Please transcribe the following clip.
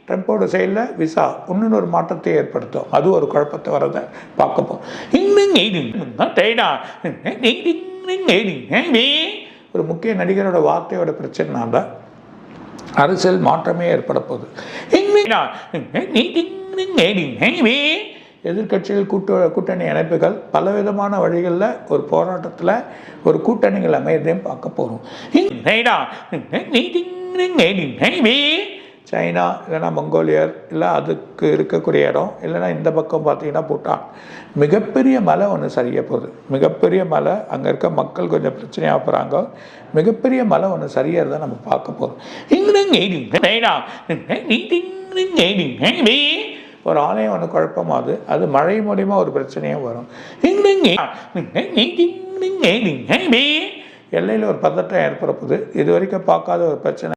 ட்ரம்போட செயலில் விசா இன்னொன்று ஒரு மாற்றத்தை ஏற்படுத்தும். அது ஒரு குழப்பத்தை வரதை பார்க்கப்போம். ஒரு முக்கிய நடிகரோட வார்த்தையோட பிரச்சனைனால அரசியல் மாற்றமே ஏற்பட போகுது. எதிர்கட்சிகள் கூட்டணி இணைப்புகள் பலவிதமான வழிகளில் ஒரு போராட்டத்தில் ஒரு கூட்டணிகள் அமையதையும் பார்க்க போகிறோம். சைனா இல்லைனா மங்கோலியர் இல்லை அதுக்கு இருக்கக்கூடிய இடம் இல்லைனா இந்த பக்கம் பார்த்தீங்கன்னா பூட்டான் மிகப்பெரிய மலை ஒன்று சரிய போகுது. மிகப்பெரிய மலை அங்கே இருக்க மக்கள் கொஞ்சம் பிரச்சனையாக போகிறாங்க. மிகப்பெரிய மலை ஒன்று சரியறதை நம்ம பார்க்க போகிறோம். ஒரு ஆலயம் ஒன்று குழப்பமாகுது. அது மழை மூலிமா ஒரு பிரச்சனையும் வரும். எல்லையில் ஒரு பதட்டம் ஏற்பட போகுது. இது வரைக்கும் பார்க்காத ஒரு பிரச்சனை.